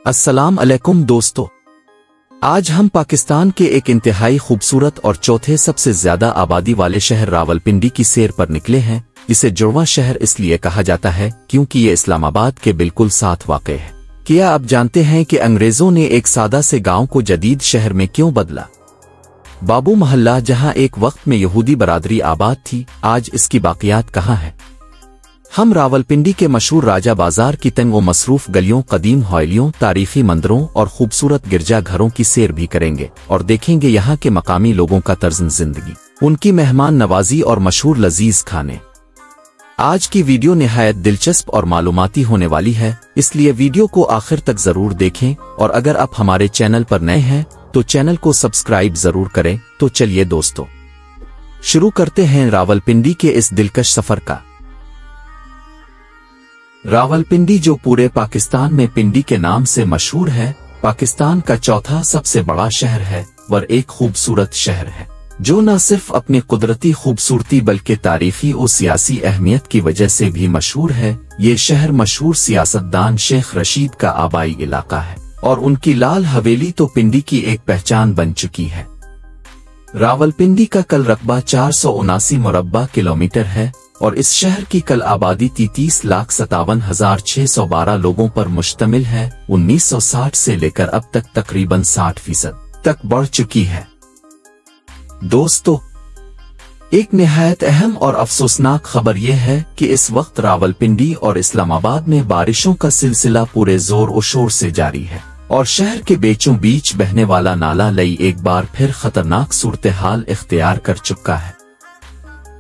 अस्सलाम अलैकुम दोस्तों, आज हम पाकिस्तान के एक इंतहाई खूबसूरत और चौथे सबसे ज्यादा आबादी वाले शहर रावलपिंडी की सैर पर निकले हैं। इसे जुड़वां शहर इसलिए कहा जाता है क्योंकि ये इस्लामाबाद के बिल्कुल साथ वाक़ है। क्या आप जानते हैं कि अंग्रेजों ने एक सादा से गांव को जदीद शहर में क्यों बदला? बाबू मोहल्ला, जहां एक वक्त में यहूदी बरादरी आबाद थी, आज इसकी बाकियात कहाँ है? हम रावलपिंडी के मशहूर राजा बाजार की तंग व मसरूफ गलियों, कदीम हवेलियों, तारीखी मंदिरों और खूबसूरत गिरजा घरों की सैर भी करेंगे और देखेंगे यहाँ के मकामी लोगों का तर्ज़ जिंदगी, उनकी मेहमान नवाजी और मशहूर लजीज खाने। आज की वीडियो निहायत दिलचस्प और मालूमाती होने वाली है, इसलिए वीडियो को आखिर तक जरूर देखें और अगर आप हमारे चैनल पर नए हैं तो चैनल को सब्सक्राइब जरूर करें। तो चलिए दोस्तों, शुरू करते हैं रावलपिंडी के इस दिलकश सफर का। रावलपिंडी, जो पूरे पाकिस्तान में पिंडी के नाम से मशहूर है, पाकिस्तान का चौथा सबसे बड़ा शहर है और एक खूबसूरत शहर है जो न सिर्फ अपनी कुदरती खूबसूरती बल्कि तारीखी और सियासी अहमियत की वजह से भी मशहूर है। ये शहर मशहूर सियासतदान शेख रशीद का आबाई इलाका है और उनकी लाल हवेली तो पिंडी की एक पहचान बन चुकी है। रावलपिंडी का कुल रकबा 479 मुरब्बा किलोमीटर है और इस शहर की कल आबादी 33,57,612 लोगों पर मुश्तमिल है। 1960 से लेकर अब तक तकरीबन 60% तक बढ़ चुकी है। दोस्तों, एक निहायत अहम और अफसोसनाक खबर यह है कि इस वक्त रावलपिंडी और इस्लामाबाद में बारिशों का सिलसिला पूरे जोर और शोर से जारी है और शहर के बीचों बीच बहने वाला नाला लई एक बार फिर खतरनाक सूरत हाल इख्तियार कर चुका है।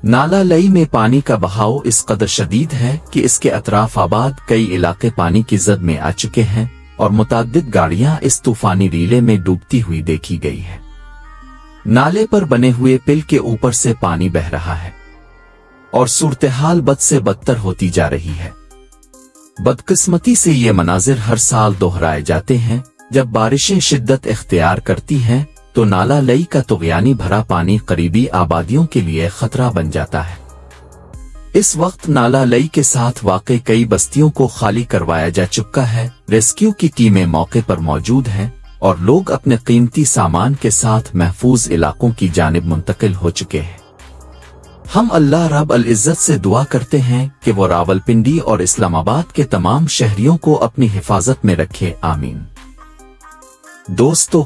नाला लई में पानी का बहाव इस कदर शदीद है कि इसके अतराफ आबाद कई इलाके पानी की जद में आ चुके हैं और मुताद्दिद गाड़ियां इस तूफानी रीले में डूबती हुई देखी गई है। नाले पर बने हुए पिल के ऊपर से पानी बह रहा है और सूरत हाल बद से बदतर होती जा रही है। बदकिस्मती से ये मनाजिर हर साल दोहराए जाते हैं। जब बारिशें शिद्दत इख्तियार करती हैं तो नाला लई का तुग़यानी भरा पानी करीबी आबादियों के लिए खतरा बन जाता है। इस वक्त नाला लई के साथ वाक़ई कई बस्तियों को खाली करवाया जा चुका है। रेस्क्यू की टीमें मौके पर मौजूद हैं और लोग अपने कीमती सामान के साथ महफूज इलाकों की जानिब मुंतकिल हो चुके हैं। हम अल्लाह रब अल इज़्ज़त से दुआ करते हैं कि वो रावलपिंडी और इस्लामाबाद के तमाम शहरियों को अपनी हिफाजत में रखे, आमीन। दोस्तों,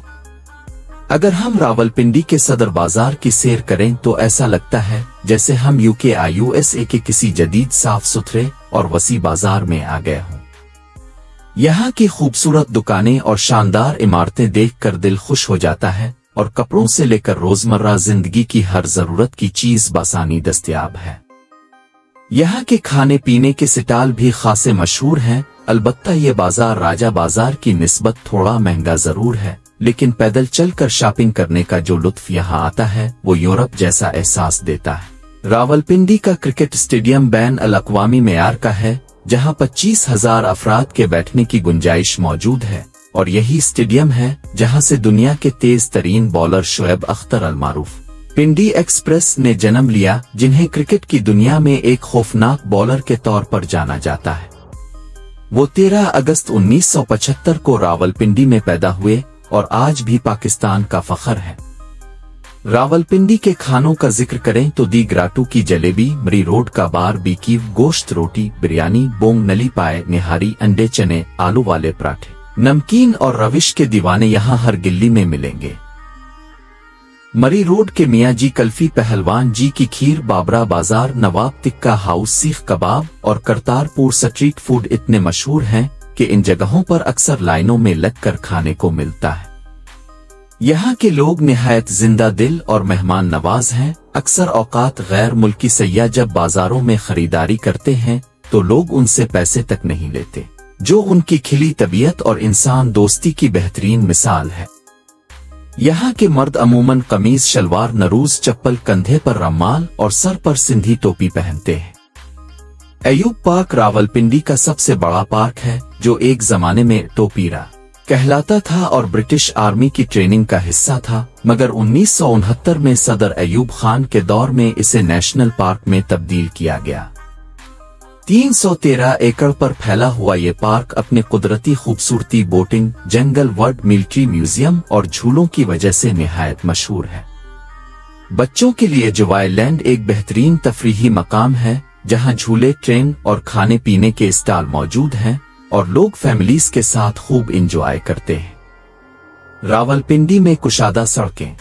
अगर हम रावलपिंडी के सदर बाजार की सैर करें तो ऐसा लगता है जैसे हम USA के किसी जदीद, साफ सुथरे और वसी बाजार में आ गए हों। यहाँ की खूबसूरत दुकानें और शानदार इमारतें देखकर दिल खुश हो जाता है और कपड़ों से लेकर रोजमर्रा जिंदगी की हर जरूरत की चीज बासानी दस्तयाब है। यहाँ के खाने पीने के स्टॉल भी खासे मशहूर हैं। अलबत्ता ये बाजार राजा बाजार की निस्बत थोड़ा महंगा जरूर है, लेकिन पैदल चलकर शॉपिंग करने का जो लुत्फ यहाँ आता है वो यूरोप जैसा एहसास देता है। रावलपिंडी का क्रिकेट स्टेडियम बैन अल अक़वामी मेयार का है, जहाँ 25,000 अफराद के बैठने की गुंजाइश मौजूद है और यही स्टेडियम है जहाँ से दुनिया के तेज तरीन बॉलर शोएब अख्तर अल मारूफ पिंडी एक्सप्रेस ने जन्म लिया, जिन्हें क्रिकेट की दुनिया में एक खौफनाक बॉलर के तौर पर जाना जाता है। वो 13 अगस्त 1975 को रावलपिंडी में पैदा हुए और आज भी पाकिस्तान का फख्र है। रावलपिंडी के खानों का जिक्र करें तो दी ग्राटू की जलेबी, मरी रोड का बारबेक्यू, गोश्त रोटी, बिरयानी, बोंग नली पाए, निहारी, अंडे चने, आलू वाले पराठे, नमकीन और रविश के दीवाने यहाँ हर गिल्ली में मिलेंगे। मरी रोड के मियाँ जी कल्फी, पहलवान जी की खीर, बाबरा बाजार, नवाब टिक्का हाउस, सीख कबाब और करतारपुर स्ट्रीट फूड इतने मशहूर हैं कि इन जगहों पर अक्सर लाइनों में लगकर खाने को मिलता है। यहाँ के लोग निहायत जिंदा दिल और मेहमान नवाज हैं। अक्सर औकात गैर मुल्की सयाह जब बाजारों में खरीदारी करते हैं तो लोग उनसे पैसे तक नहीं लेते, जो उनकी खिली तबीयत और इंसान दोस्ती की बेहतरीन मिसाल है। यहाँ के मर्द अमूमन कमीज शलवार, नरूज चप्पल, कंधे पर रम्माल और सर पर सिंधी टोपी पहनते हैं। अयूब पार्क रावलपिंडी का सबसे बड़ा पार्क है जो एक जमाने में टोपीरा कहलाता था और ब्रिटिश आर्मी की ट्रेनिंग का हिस्सा था, मगर 1969 में सदर अयूब खान के दौर में इसे नेशनल पार्क में तब्दील किया गया। 313 एकड़ पर फैला हुआ ये पार्क अपने कुदरती खूबसूरती, बोटिंग, जंगल, वर्ल्ड मिलिट्री म्यूजियम और झूलों की वजह से निहायत मशहूर है। बच्चों के लिए जवाई लैंड एक बेहतरीन तफरीही मकाम है जहां झूले, ट्रेन और खाने पीने के स्टॉल मौजूद हैं और लोग फैमिलीज के साथ खूब इंजॉय करते हैं। रावलपिंडी में कुशादा सड़कें,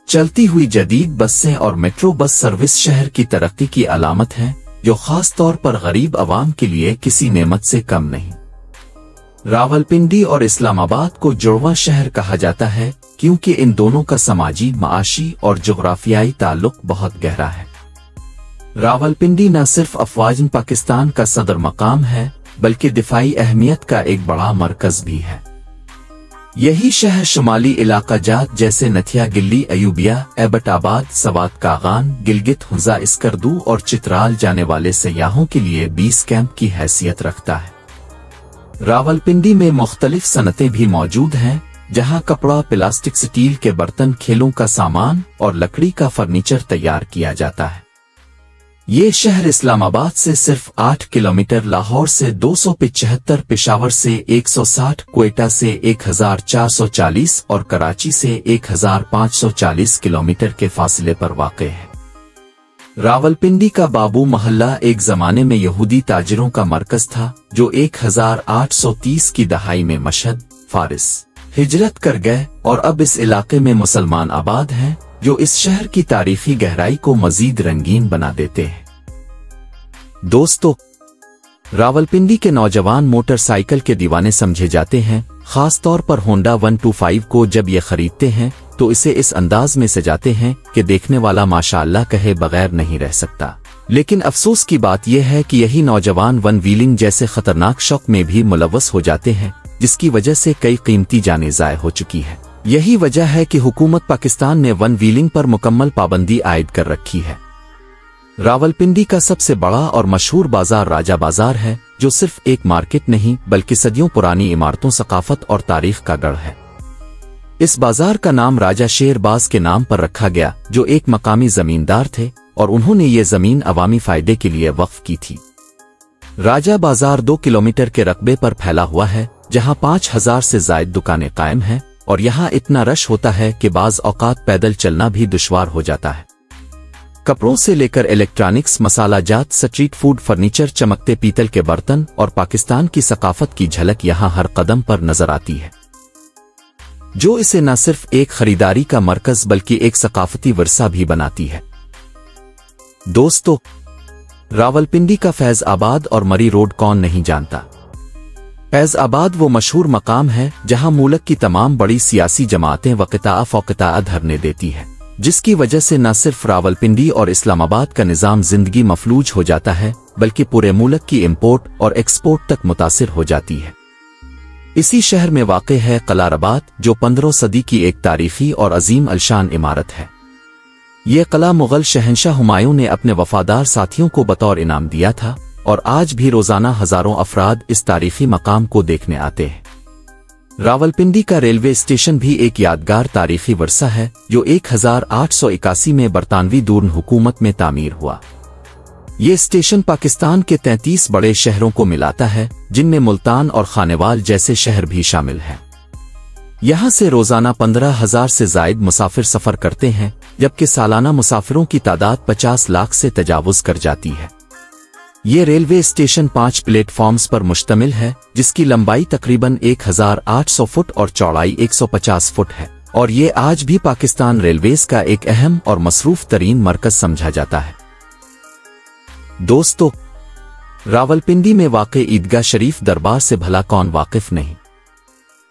चलती हुई जदीद बसें और मेट्रो बस सर्विस शहर की तरक्की की अलामत है, जो खास तौर पर गरीब आवाम के लिए किसी नेमत से कम नहीं। रावलपिंडी और इस्लामाबाद को जुड़वा शहर कहा जाता है क्योंकि इन दोनों का समाजी, माशी और जुग्राफियाई ताल्लुक बहुत गहरा है। रावलपिंडी न सिर्फ अफवाजन पाकिस्तान का सदर मकाम है बल्कि दिफाई अहमियत का एक बड़ा मरकज भी है। यही शहर शुमाली इलाका जात जैसे नथिया, गिल्ली, अयूबिया, एबटाबाद, सवात कागान, गिलगित, हुंजा, इसकरदू और चित्राल जाने वाले सयाहों के लिए 20 कैंप की हैसियत रखता है। रावलपिंडी में मुख्तलिफ सनतें भी मौजूद हैं जहां कपड़ा, प्लास्टिक, स्टील के बर्तन, खेलों का सामान और लकड़ी का फर्नीचर तैयार किया जाता है। ये शहर इस्लामाबाद से सिर्फ 8 किलोमीटर, लाहौर से 275, पेशावर से 160, क्वेटा से 1440 और कराची से 1540 किलोमीटर के फासले पर वाक़ है। रावलपिंडी का बाबू मोहल्ला एक जमाने में यहूदी ताजिरों का मरकज था जो 1830 की दहाई में मशहद, फारिस हिजरत कर गए और अब इस इलाके में मुसलमान आबाद हैं जो इस शहर की तारीखी गहराई को मजीद रंगीन बना देते हैं। दोस्तों, रावलपिंडी के नौजवान मोटरसाइकिल के दीवाने समझे जाते हैं। खास तौर पर होंडा 125 को जब ये खरीदते हैं तो इसे इस अंदाज में सजाते हैं कि देखने वाला माशाअल्लाह कहे बगैर नहीं रह सकता। लेकिन अफसोस की बात यह है कि यही नौजवान वन व्हीलिंग जैसे खतरनाक शौक में भी मुलव्वस हो जाते हैं, जिसकी वजह से कई कीमती जानें ज़ाय हो चुकी है। यही वजह है कि हुकूमत पाकिस्तान ने वन व्हीलिंग पर मुकम्मल पाबंदी आयद कर रखी है। रावलपिंडी का सबसे बड़ा और मशहूर बाजार राजा बाजार है, जो सिर्फ एक मार्केट नहीं बल्कि सदियों पुरानी इमारतों, सकाफत और तारीख का गढ़ है। इस बाजार का नाम राजा शेरबाज के नाम पर रखा गया, जो एक मकामी जमींदार थे और उन्होंने ये जमीन अवामी फायदे के लिए वक्फ की थी। राजा बाजार 2 किलोमीटर के रकबे पर फैला हुआ है, जहां 5000 से ज्यादा दुकानें कायम हैं और यहाँ इतना रश होता है कि बाज औकात पैदल चलना भी दुश्वार हो जाता है। कपड़ों से लेकर इलेक्ट्रॉनिक्स, मसाला जात, स्ट्रीट फूड, फर्नीचर, चमकते पीतल के बर्तन और पाकिस्तान की सकाफत की झलक यहाँ हर कदम पर नजर आती है, जो इसे न सिर्फ एक खरीदारी का मरकज बल्कि एक सकाफती विरसा भी बनाती है। दोस्तों, रावलपिंडी का फैज आबाद और मरी रोड कौन नहीं जानता। फैज आबाद वो मशहूर मकाम है जहां मुल्क की तमाम बड़ी सियासी जमातें वक़िता फ़ौक़िता धरने देती है, जिसकी वजह से न सिर्फ रावलपिंडी और इस्लामाबाद का निज़ाम जिंदगी मफलूज हो जाता है बल्कि पूरे मुल्क की इम्पोर्ट और एक्सपोर्ट तक मुतासिर हो जाती है। इसी शहर में वाक़ है कलारबाद, जो 15वीं सदी की एक तारीखी और अजीम अलशान इमारत है। ये किला मुगल शहंशाह हुमायूं ने अपने वफादार साथियों को बतौर इनाम दिया था और आज भी रोजाना हजारों अफराद इस तारीखी मकाम को देखने आते हैं। रावलपिंडी का रेलवे स्टेशन भी एक यादगार तारीखी वर्सा है, जो 1881 में बरतानवी दूरन हुकूमत में तामीर हुआ। ये स्टेशन पाकिस्तान के 33 बड़े शहरों को मिलाता है, जिनमें मुल्तान और खानेवाल जैसे शहर भी शामिल हैं। यहाँ से रोजाना 15,000 से जायद मुसाफिर सफर करते हैं, जबकि सालाना मुसाफिरों की तादाद 50 लाख से तजावुज कर जाती है। ये रेलवे स्टेशन 5 प्लेटफॉर्म्स पर मुश्तमिल है, जिसकी लंबाई तकरीबन 1800 फुट और चौड़ाई 150 फुट है, और ये आज भी पाकिस्तान रेलवेज का एक अहम और मसरूफ तरीन मरकज समझा जाता है। दोस्तों, रावलपिंडी में वाक़े ईदगाह शरीफ दरबार से भला कौन वाकिफ नहीं।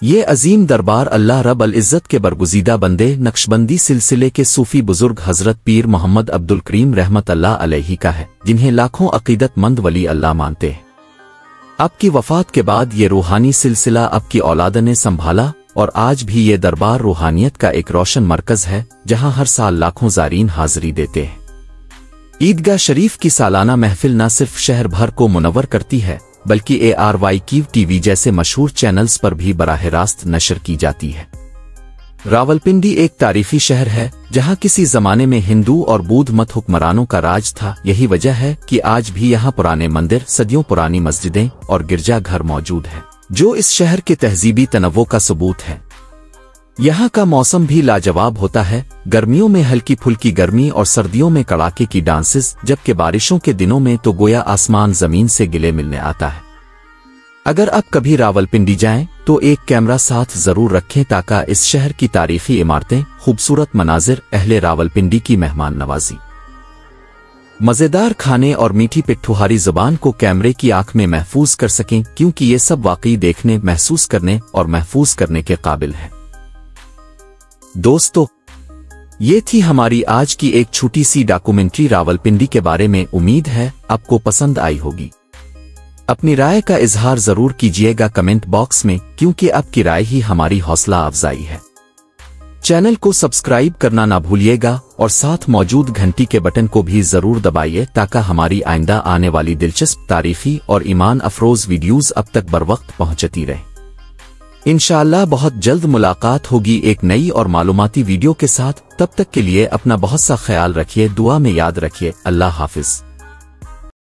ये अजीम दरबार अल्लाह रब अल इज़्ज़त के बरगुज़ीदा बंदे नक्शबंदी सिलसिले के सूफी बुजुर्ग हजरत पीर मोहम्मद अब्दुल करीम रहमत अल्लाह अलैहि का है, जिन्हें लाखों अकीदतमंद वली अल्लाह मानते हैं। आपकी वफात के बाद ये रूहानी सिलसिला आपकी औलाद ने संभाला और आज भी ये दरबार रूहानियत का एक रोशन मरकज है, जहां हर साल लाखों ज़ारीन हाजिरी देते हैं। ईदगाह शरीफ की सालाना महफिल न सिर्फ शहर भर को मुनव्वर करती है बल्कि ARYQ TV जैसे मशहूर चैनल्स पर भी बराह रास्त नशर की जाती है। راولپنڈی ایک تاریخی شہر ہے جہاں کسی زمانے میں ہندو اور بودھ مت حکمرانوں کا راج تھا۔ یہی وجہ ہے کہ آج بھی یہاں پرانے مندر، صدیوں پرانی مسجدیں اور گرجا گھر موجود ہیں، جو اس شہر کے تہذیبی تنوع کا ثبوت ہے۔ یہاں کا موسم بھی لاجواب ہوتا ہے، گرمیوں میں ہلکی پھلکی گرمی اور سردیوں میں کڑاکے کی ڈانسز، جبکہ بارشوں کے دنوں میں تو گویا آسمان زمین سے گلے ملنے آتا ہے۔ اگر آپ کبھی راولپنڈی جائیں تو ایک کیمرہ ساتھ ضرور رکھیں تاکہ اس شہر کی تاریخی عمارتیں، خوبصورت مناظر، اہل راولپنڈی کی مہمان نوازی، مزیدار کھانے اور میٹھی پٹھوہاری زبان کو کیمرے کی آنکھ میں محفوظ کر سکیں، کیونکہ یہ سب واقعی دیکھنے، محسوس کرنے اور محفوظ کرنے کے قابل ہے۔ دوستو، یہ تھی ہماری آج کی ایک چھوٹی سی ڈاکومنٹری راولپنڈی کے بارے میں۔ امید ہے آپ کو پسند آئی ہوگی۔ اپنی رائے کا اظہار ضرور کیجیے گا کمنٹ باکس میں، کیونکہ آپ کی رائے ہی ہماری حوصلہ افزائی ہے۔ چینل کو سبسکرائب کرنا نہ بھولیے گا اور ساتھ موجود گھنٹی کے بٹن کو بھی ضرور دبائیے تاکہ ہماری آئندہ آنے والی دلچسپ تاریخی اور ایمان افروز ویڈیوز اب تک بروقت پہنچتی رہیں۔ انشاءاللہ بہت جلد ملاقات ہوگی ایک نئی اور معلوماتی ویڈیو کے ساتھ۔ تب تک کے لیے اپنا بہت سا خیال رکھیے، دعا میں یاد رکھیے۔ اللہ حافظ۔